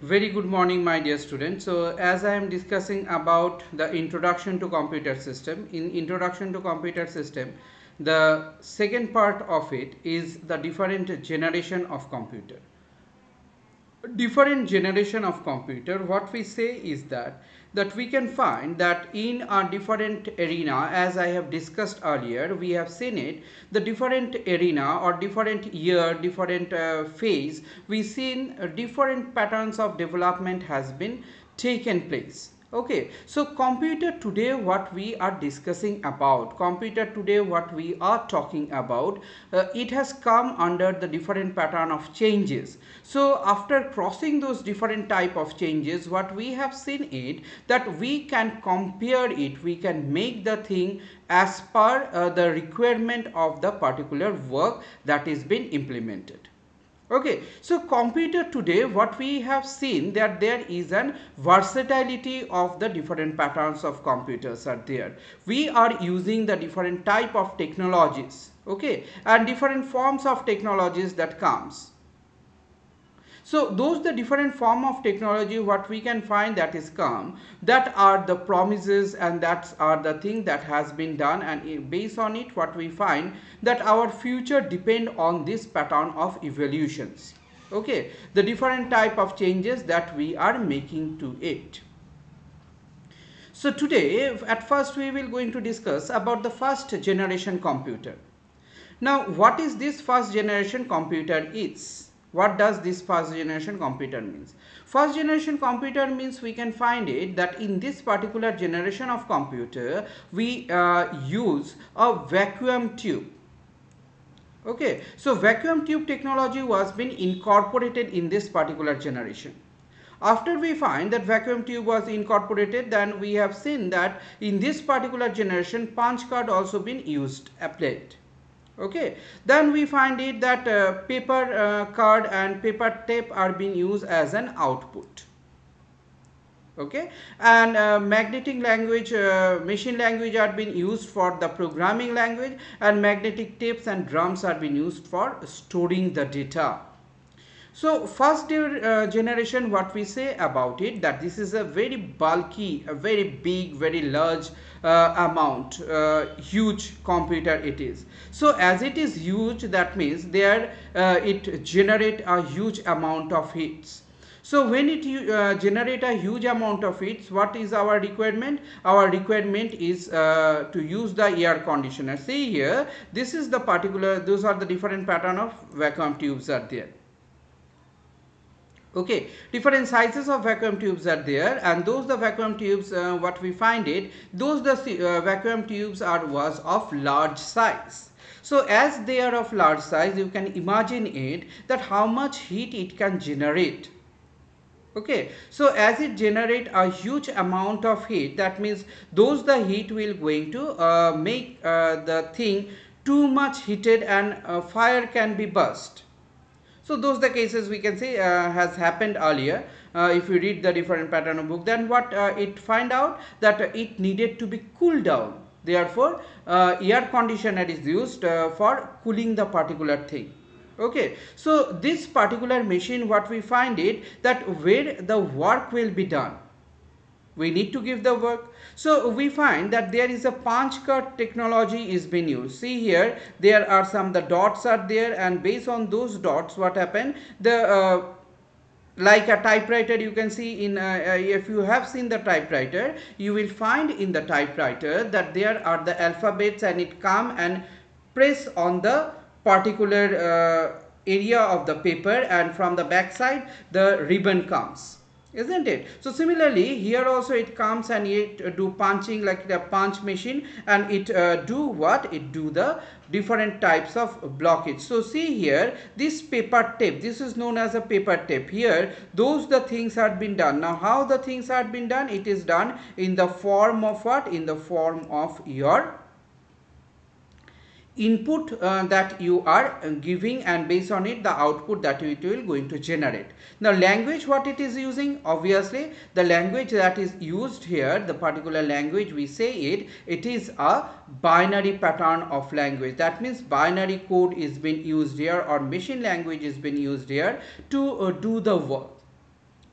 Very good morning, my dear students. So as I am discussing about the introduction to computer system, in introduction to computer system, the second part of it is the different generation of computer. Different generation of computer, what we say is that we can find that in a different arena, as I have discussed earlier, we have seen it, the different arena or different year, different phase, we seen different patterns of development has been taken place. Okay, so computer today, what we are discussing about computer today, what we are talking about, it has come under the different pattern of changes. So after crossing those different type of changes, what we have seen it that we can compare it, we can make the thing as per the requirement of the particular work that is being implemented. Okay, so computer today, what we have seen that there is an versatility of the different patterns of computers are there. We are using the different type of technologies, okay, and different forms of technologies that comes. So those the different form of technology what we can find that is come, that are the promises and that are the thing that has been done, and based on it what we find that our future depend on this pattern of evolutions. Okay, the different type of changes that we are making to it. So today at first we will going to discuss about the first generation computer. Now, what is this first generation computer is? What does this first generation computer means? First generation computer means we can find it that in this particular generation of computer, we use a vacuum tube. Okay, so vacuum tube technology was been incorporated in this particular generation. After we find that vacuum tube was incorporated, then we have seen that in this particular generation punch card also been used, applied. Okay, then we find it that paper card and paper tape are being used as an output. Okay, and magnetic language, machine language are being used for the programming language, and magnetic tapes and drums are being used for storing the data. So first generation, what we say about it, that this is a very bulky, a very big, very large amount, huge computer it is. So as it is huge, that means there it generate a huge amount of hits. So when it generate a huge amount of hits, what is our requirement? Our requirement is to use the air conditioner. See here, this is the particular, those are the different pattern of vacuum tubes are there. Okay, different sizes of vacuum tubes are there, and those the vacuum tubes, what we find it, those the vacuum tubes are was of large size. So as they are of large size, you can imagine it that how much heat it can generate. Okay, so as it generate a huge amount of heat, that means those the heat will going to make the thing too much heated, and fire can be burst. So those the cases we can say has happened earlier. If you read the different pattern of book, then what it find out that it needed to be cooled down. Therefore air conditioner is used for cooling the particular thing. Okay, so this particular machine, what we find it that where the work will be done, we need to give the work. So we find that there is a punch card technology is being used. See here, there are some the dots are there, and based on those dots what happen, the like a typewriter, you can see in if you have seen the typewriter, you will find in the typewriter that there are the alphabets, and it come and press on the particular area of the paper, and from the back side the ribbon comes, isn't it? So similarly here also it comes and it do punching like the punch machine, and it do what, it do the different types of blockage. So see here, this paper tape, this is known as a paper tape. Here those the things are been done. Now how the things are been done, it is done in the form of what, in the form of your input that you are giving, and based on it the output that it will going to generate. Now language what it is using, obviously the language that is used here, the particular language we say it is a binary pattern of language. That means binary code is being used here, or machine language is being used here to do the work.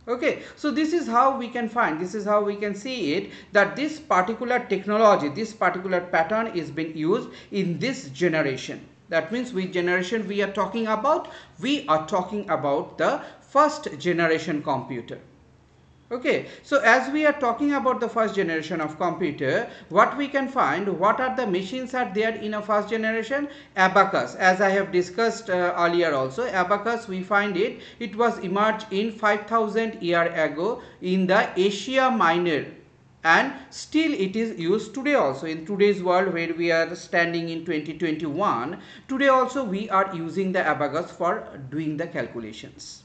Okay, so this is how we can find, this is how we can see it, that this particular technology, this particular pattern is being used in this generation. That means which generation we are talking about? We are talking about the first generation computer. Okay, so as we are talking about the first generation of computer, what we can find, what are the machines are there in a first generation? Abacus, as I have discussed earlier also, abacus we find it, it was emerged in 5000 year ago in the Asia Minor, and still it is used today also in today's world where we are standing in 2021. Today also we are using the abacus for doing the calculations,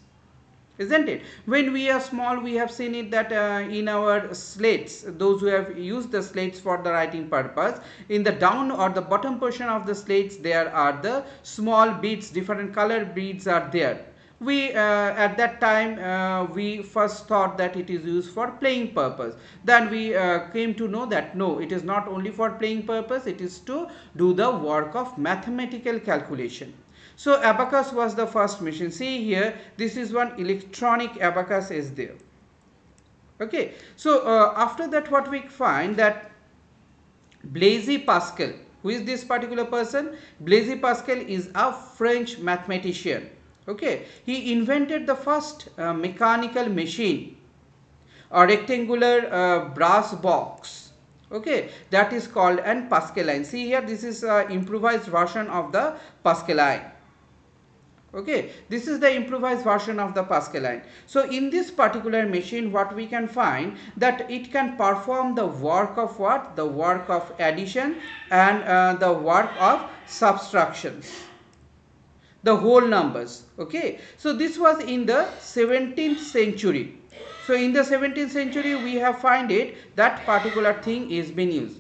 isn't it? When we are small, we have seen it that in our slates, those who have used the slates for the writing purpose, in the down or the bottom portion of the slates there are the small beads, different color beads are there. We at that time we first thought that it is used for playing purpose. Then we came to know that no, it is not only for playing purpose, it is to do the work of mathematical calculation. So abacus was the first machine. See here, this is one electronic abacus is there. Okay, so after that what we find that Blaise Pascal, who is this particular person? Blaise Pascal is a French mathematician. Okay, he invented the first mechanical machine, a rectangular brass box. Okay, that is called an Pascaline. See here, this is improvised version of the Pascaline. Okay, this is the improvised version of the Pascaline. So in this particular machine, what we can find that it can perform the work of what? The work of addition and the work of subtractions, the whole numbers. Okay, so this was in the 17th century. So in the 17th century we have find it that particular thing is being used.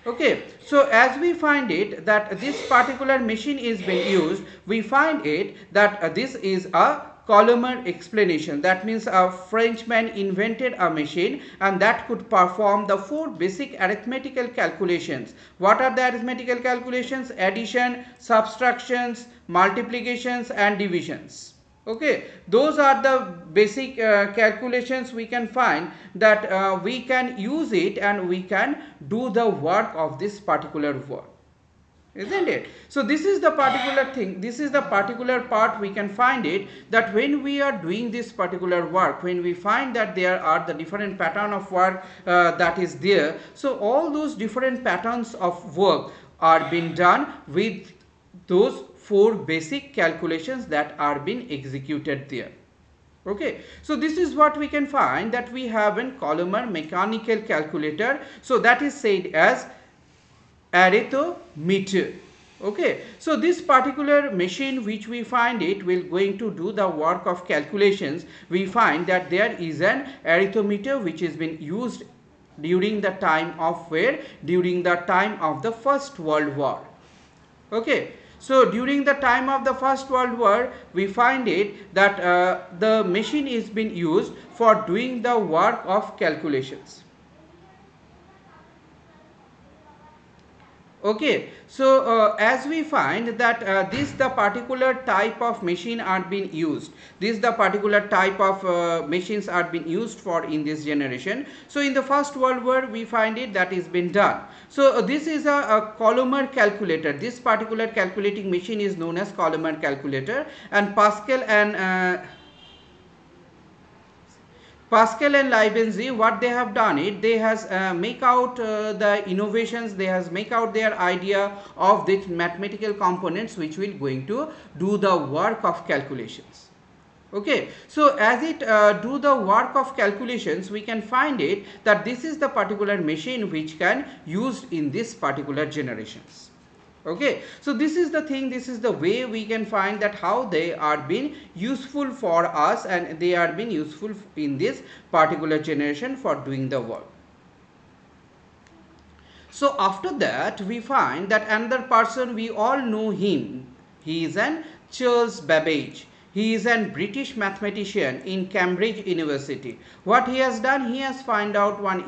Okay, so as we find it that this particular machine is being used, we find it that this is a Coulomb explanation. That means a Frenchman invented a machine and that could perform the four basic arithmetical calculations. What are the arithmetical calculations? Addition, subtractions, multiplications and divisions. Okay, those are the basic calculations we can find that we can use it and we can do the work of this particular work, isn't it? So this is the particular thing, this is the particular part we can find it, that when we are doing this particular work, when we find that there are the different pattern of work that is there, so all those different patterns of work are being done with those four basic calculations that are being executed there. Okay, so this is what we can find, that we have a Coulomb mechanical calculator. So that is said as arithmeter. Okay, so this particular machine which we find it will going to do the work of calculations. We find that there is an arithmeter which has been used during the time of where? During the time of the First World War. Okay, so during the time of the First World War, we find it that the machine is being used for doing the work of calculations. Okay, so as we find that this the particular type of machine are being used, this the particular type of machines are being used for in this generation. So in the First World War we find it that is been done. So this is a Coulomb calculator. This particular calculating machine is known as Coulomb calculator, and Pascal and Leibniz, what they have done it, they has make out the innovations, they has make out their idea of the mathematical components which will going to do the work of calculations. Okay, so as it do the work of calculations, we can find it that this is the particular machine which can used in this particular generations. Okay, so this is the thing, this is the way we can find that how they are being useful for us and they are being useful in this particular generation for doing the work. So after that we find that another person, we all know him, he is an Charles Babbage. He is a British mathematician in Cambridge University. What he has done, he has found out one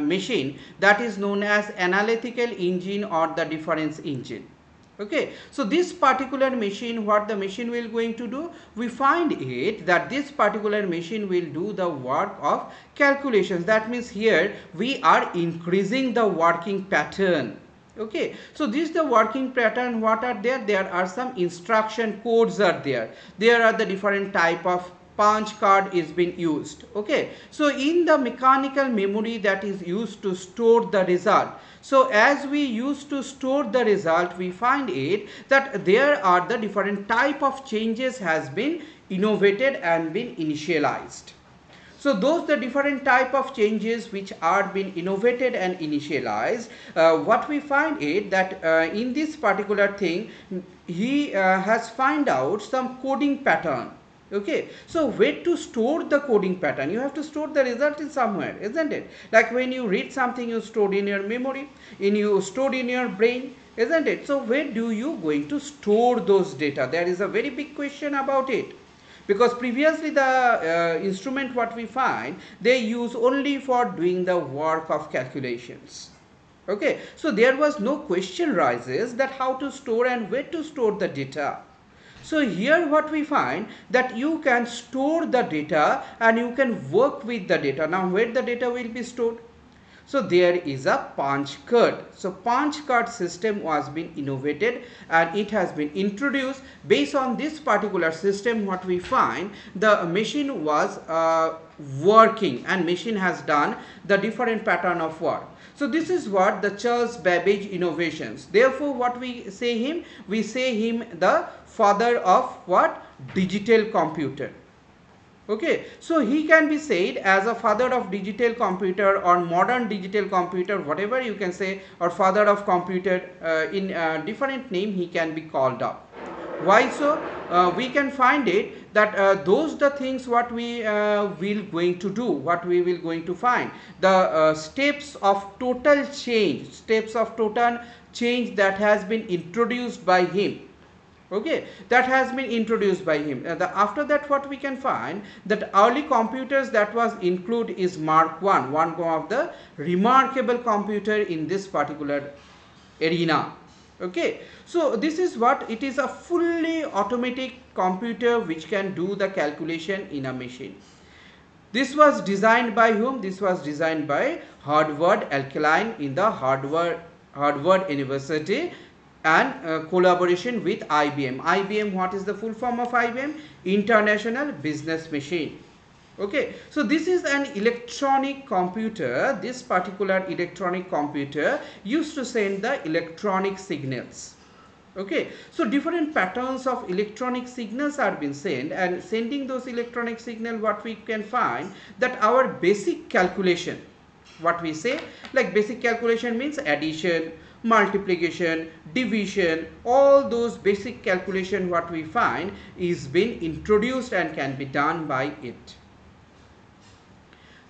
machine that is known as analytical engine or the difference engine. Okay, so this particular machine, what the machine will going to do, we find it that this particular machine will do the work of calculations. That means here we are increasing the working pattern. Okay, so this is the working pattern. What are there? There are some instruction codes are there. There are the different type of punch card is being used. Okay, so in the mechanical memory that is used to store the result, so as we used to store the result, we find it that there are the different type of changes has been innovated and been initialized. So those the different type of changes which are been innovated and initialized, what we find it that in this particular thing, he has find out some coding pattern. Okay, so where to store the coding pattern? You have to store the result in somewhere, isn't it? Like when you read something, you store in your memory, you store in your brain, isn't it? So where do you going to store those data? There is a very big question about it, because previously the instrument what we find, they use only for doing the work of calculations. Okay, so there was no question rises that how to store and where to store the data. So here what we find that you can store the data and you can work with the data. Now where the data will be stored? So there is a punch card. So punch card system was been innovated and it has been introduced. Based on this particular system, what we find, the machine was working and machine has done the different pattern of work. So this is what the Charles Babbage innovations. Therefore what we say him? We say him the father of what? Digital computer. Okay, so he can be said as a father of digital computer or modern digital computer, whatever you can say, or father of computer, in a different name he can be called up. Why so? We can find it that those the things what we will going to do, what we will going to find, the steps of total change, that has been introduced by him. Okay, that has been introduced by him. After that what we can find that early computers that was include is Mark 1, one of the remarkable computer in this particular arena. Okay, so this is what it is, a fully automatic computer which can do the calculation in a machine. This was designed by whom? This was designed by Harvard Alkaline in the Harvard University, and collaboration with IBM. IBM, what is the full form of IBM? International Business Machine. Okay, so this is an electronic computer. This particular electronic computer used to send the electronic signals. Okay, so different patterns of electronic signals are being sent, and sending those electronic signal, what we can find that our basic calculation, what we say, like basic calculation means addition, multiplication, division, all those basic calculation what we find is been introduced and can be done by it.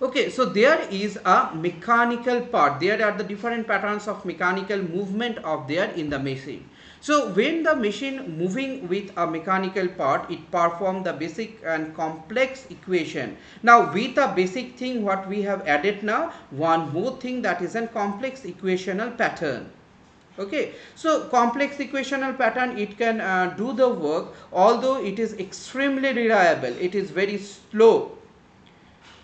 Okay, so there is a mechanical part. There are the different patterns of mechanical movement of there in the machine. So when the machine moving with a mechanical part, it perform the basic and complex equation. Now with a basic thing what we have added now, one more thing, that is a complex equational pattern. Okay, so complex equational pattern, it can do the work, although it is extremely reliable, it is very slow.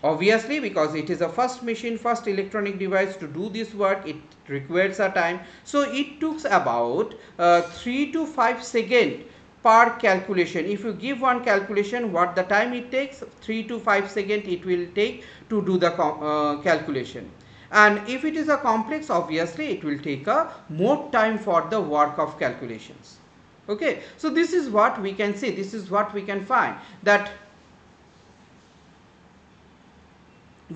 Obviously, because it is a first machine, first electronic device to do this work, it requires a time. So it took about 3 to 5 seconds per calculation. If you give one calculation, what the time it takes? 3 to 5 seconds it will take to do the calculation. And if it is a complex, obviously it will take a more time for the work of calculations. Okay, so this is what we can say, this is what we can find, that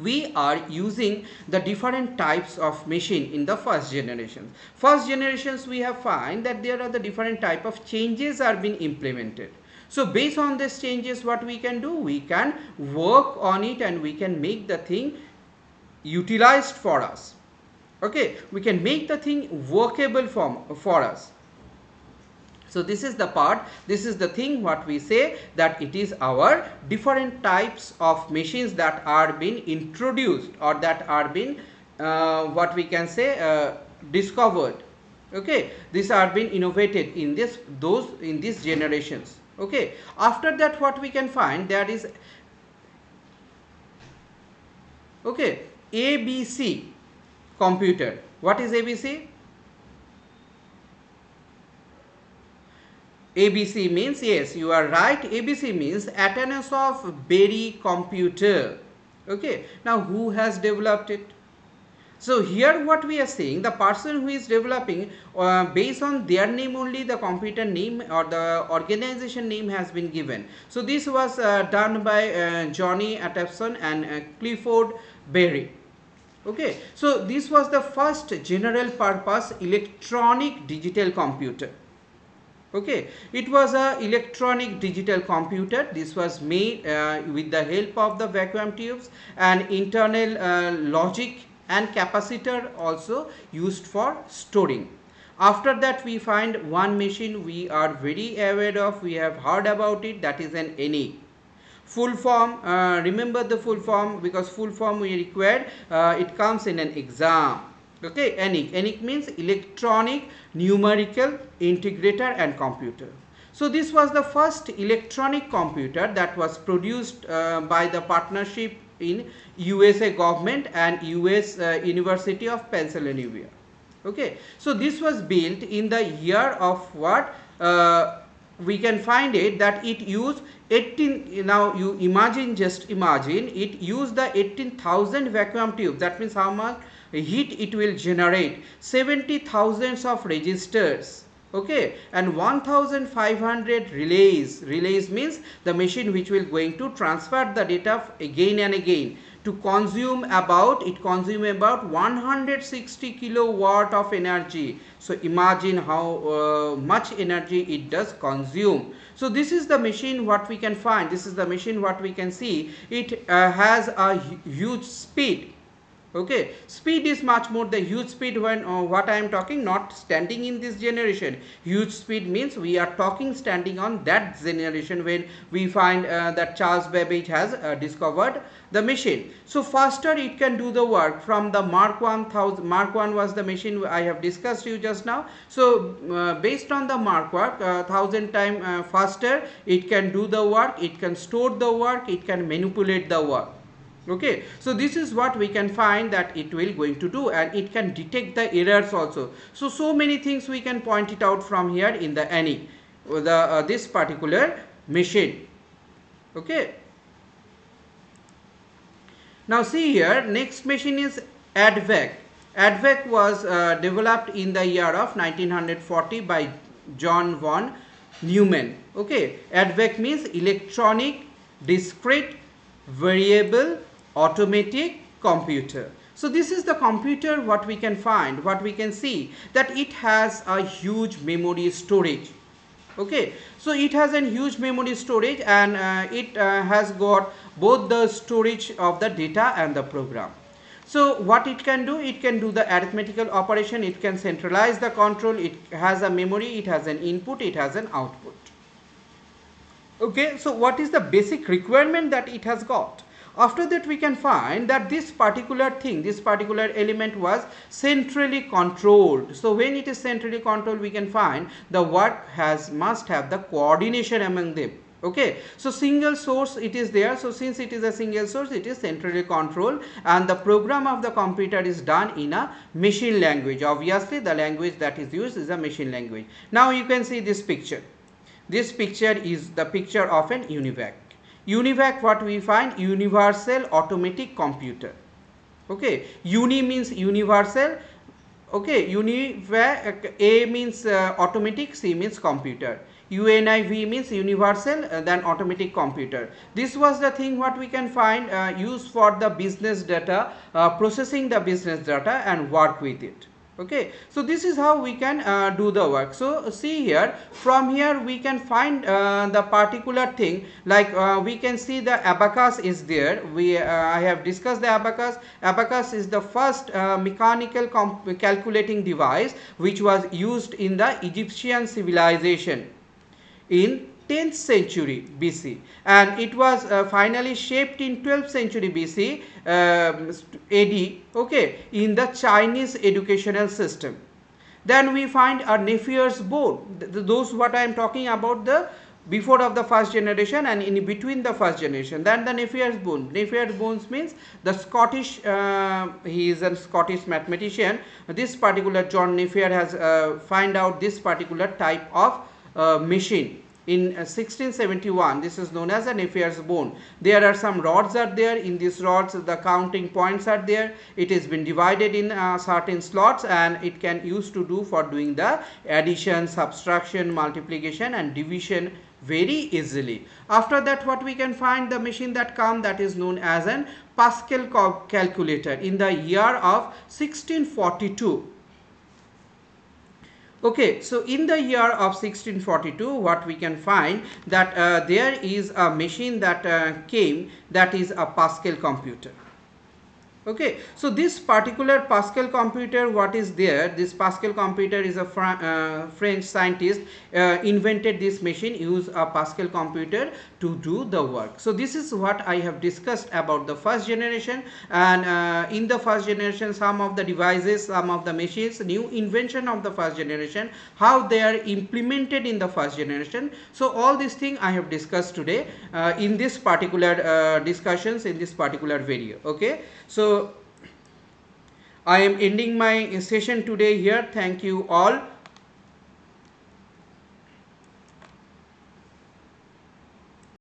we are using the different types of machine in the first generation. First generations we have find that there are the different type of changes are being implemented. So based on these changes, what we can do, we can work on it and we can make the thing utilized for us. Okay, we can make the thing workable for us. So this is the part, this is the thing what we say, that it is our different types of machines that are being introduced or that are being what we can say discovered Okay, these are been innovated in these generations. Okay, after that what we can find, that is, okay, ABC computer. What is ABC? ABC means, yes, you are right, ABC means Athenaeus of Berry computer. Okay, now who has developed it? So here what we are saying, the person who is developing, based on their name only the computer name or the organization name has been given. So this was done by Johnny Atepson and Clifford Berry. Okay, so this was the first general purpose electronic digital computer. Okay, it was a electronic digital computer. This was made with the help of the vacuum tubes and internal logic and capacitor also used for storing. After that we find one machine we are very aware of, we have heard about it, that is an ENIAC. Full form, remember the full form, because full form we required, it comes in an exam. Okay, ENIAC means electronic numerical integrator and computer. So this was the first electronic computer that was produced by the partnership in USA government and US University of Pennsylvania. Okay, so this was built in the year of what, we can find it that it used 18, now you imagine, just imagine, it used the 18,000 vacuum tubes. That means how much heat it will generate, 70,000 of registers. Okay, and 1500 relays means the machine which will going to transfer the data again and again, to consume about, it consume about 160 kilowatt of energy. So imagine how much energy it does consume. So this is the machine what we can find, this is the machine what we can see. It has a huge speed. Okay, speed is much more the huge speed when what I am talking, not standing in this generation. Huge speed means we are talking standing on that generation when we find that Charles Babbage has discovered the machine. So faster it can do the work from the Mark 1000. Mark 1 was the machine I have discussed you just now. So based on the Mark 1000 times faster it can do the work, it can store the work, it can manipulate the work. Okay, so this is what we can find that it will going to do, and it can detect the errors also. So many things we can point it out from here in the ENIAC, this particular machine. Okay, now see here, next machine is ADVAC. ADVAC was developed in the year of 1940 by John von Neumann. Okay, ADVAC means electronic discrete variable automatic computer. So this is the computer what we can find, what we can see, that it has a huge memory storage. Okay, so it has a huge memory storage, and it has got both the storage of the data and the program. So what it can do, it can do the arithmetical operation, it can centralize the control, it has a memory, it has an input, it has an output. Okay, so what is the basic requirement that it has got? After that we can find that this particular thing, this particular element was centrally controlled. So when it is centrally controlled, we can find the work must have the coordination among them. Okay, so single source it is there. So since it is a single source, it is centrally controlled, and the program of the computer is done in a machine language. Obviously the language that is used is a machine language. Now you can see this picture. This picture is the picture of an UNIVAC. UNIVAC, what we find, universal automatic computer. Okay, uni means universal. Okay, UNIVAC, A means automatic, C means computer. UNIV means universal, then automatic computer. This was the thing what we can find used for the business data, processing the business data and work with it. Okay, so this is how we can do the work. So see here, from here we can find the particular thing, like we can see the abacus is there. I have discussed the abacus. Abacus is the first mechanical calculating device which was used in the Egyptian civilization in 10th century BC, and it was finally shaped in 12th century BC AD, okay, in the Chinese educational system. Then we find a Napiers bone. Those what I am talking about, the before of the first generation and in between the first generation. Then the Napiers bone. Napiers bones means the Scottish, he is a Scottish mathematician. This particular John Napier has find out this particular type of machine in 1671. This is known as a Napier's bone. There are some rods are there. In these rods the counting points are there. It has been divided in certain slots, and it can use to do for doing the addition, subtraction, multiplication and division very easily. After that, what we can find, the machine that come, that is known as an Pascal calculator in the year of 1642. Okay, so in the year of 1642, what we can find, that there is a machine that came, that is a Pascal computer. Okay, so this particular Pascal computer, what is there, this Pascal computer is a French scientist invented this machine, use a Pascal computer to do the work. So this is what I have discussed about the first generation, and in the first generation some of the devices, some of the machines, new invention of the first generation, how they are implemented in the first generation. So all these things I have discussed today in this particular discussions in this particular video. Okay, so I am ending my session today here. Thank you all.